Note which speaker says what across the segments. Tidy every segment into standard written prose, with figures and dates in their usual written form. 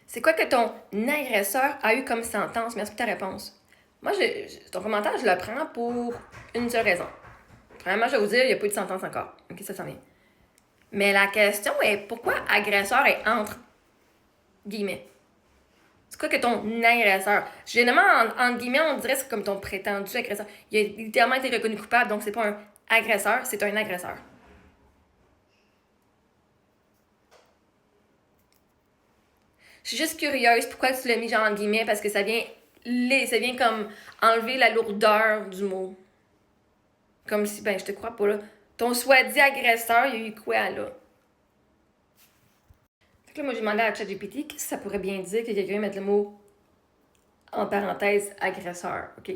Speaker 1: C'est quoi que ton agresseur a eu comme sentence? Merci pour ta réponse. Moi, ton commentaire, je le prends pour une seule raison. Premièrement, je vais vous dire, il n'y a pas eu de sentence encore. OK, ça s'en vient. Mais la question est, pourquoi agresseur est entre guillemets? C'est quoi que ton agresseur? Généralement, entre guillemets, on dirait que c'est comme ton prétendu agresseur. Il a littéralement été reconnu coupable, donc c'est pas un agresseur, c'est un agresseur. Je suis juste curieuse, pourquoi tu l'as mis genre entre guillemets, parce que ça vient comme enlever la lourdeur du mot. Comme si, ben, je te crois pas là. Ton soi-dit agresseur, il y a eu quoi là? Fait que là, moi, j'ai demandé à ChatGPT qu'est-ce que ça pourrait bien dire que quelqu'un mette le mot en parenthèse agresseur, OK?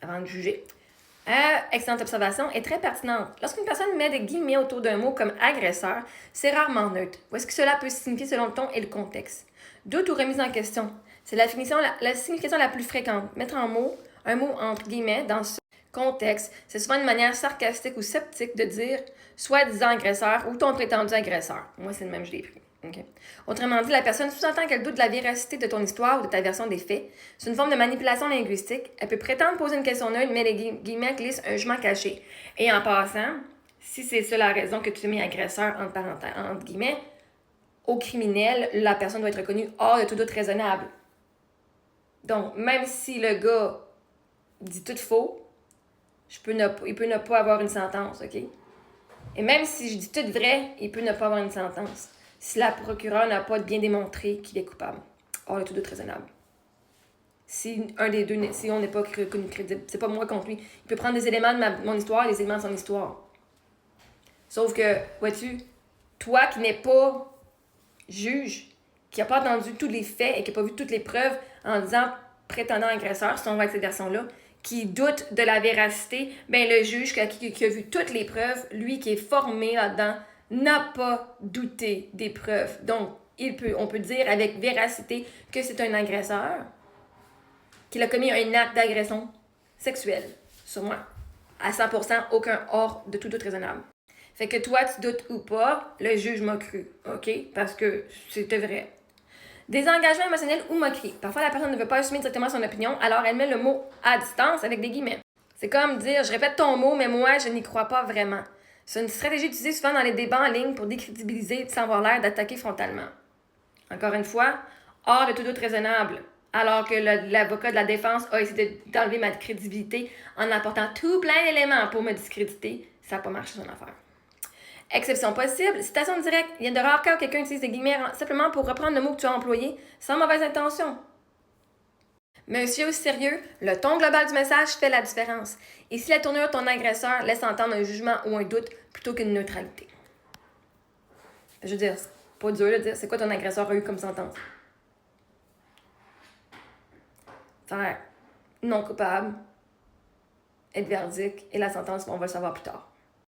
Speaker 1: Avant de juger. Excellente observation et très pertinente. Lorsqu'une personne met des guillemets autour d'un mot comme agresseur, c'est rarement neutre. Voici ce que cela peut signifier selon le ton et le contexte. Doute ou remise en question. C'est la signification la plus fréquente. Mettre un mot entre guillemets dans ce contexte, c'est souvent une manière sarcastique ou sceptique de dire soi-disant agresseur ou ton prétendu agresseur. Moi, c'est le même, je l'ai pris. Okay. Autrement dit, la personne sous-entend qu'elle doute de la véracité de ton histoire ou de ta version des faits. C'est une forme de manipulation linguistique. Elle peut prétendre poser une question neutre, mais les guillemets glissent un jugement caché. Et en passant, si c'est ça la raison que tu mets agresseur entre guillemets, au criminel, la personne doit être reconnue hors de tout doute raisonnable. Donc, même si le gars dit tout faux, il peut ne pas avoir une sentence, OK? Et même si je dis tout vrai, il peut ne pas avoir une sentence. Si la procureure n'a pas bien démontré qu'il est coupable. Hors de tout doute raisonnable. Si un des deux, si on n'est pas reconnu crédible, c'est pas moi contre lui. Il peut prendre des éléments de mon histoire et des éléments de son histoire. Sauf que, vois-tu, toi qui n'es pas juge, qui n'a pas entendu tous les faits et qui n'a pas vu toutes les preuves en disant prétendant agresseur, si on va avec cette version-là, qui doute de la véracité, ben le juge qui a vu toutes les preuves, lui qui est formé là-dedans, n'a pas douté des preuves. Donc, on peut dire avec véracité que c'est un agresseur, qu'il a commis un acte d'agression sexuelle sur moi. À 100%, aucun hors de tout doute raisonnable. Fait que toi, tu doutes ou pas, le juge m'a cru, OK? Parce que c'était vrai. Désengagement émotionnel ou moquerie. Parfois, la personne ne veut pas assumer directement son opinion, alors elle met le mot à distance avec des guillemets. C'est comme dire, je répète ton mot, mais moi, je n'y crois pas vraiment. C'est une stratégie utilisée souvent dans les débats en ligne pour décrédibiliser sans avoir l'air d'attaquer frontalement. Encore une fois, hors de tout doute raisonnable. Alors que l'avocat de la défense a essayé d'enlever ma crédibilité en apportant tout plein d'éléments pour me discréditer, ça n'a pas marché son affaire. Exception possible, citation directe. Il y a de rares cas où quelqu'un utilise des guillemets simplement pour reprendre le mot que tu as employé sans mauvaise intention. Monsieur au sérieux, le ton global du message fait la différence. Et si la tournure de ton agresseur laisse entendre un jugement ou un doute plutôt qu'une neutralité. Je veux dire, c'est pas dur de dire c'est quoi ton agresseur a eu comme sentence. Faire non coupable, être verdict et la sentence, on va le savoir plus tard.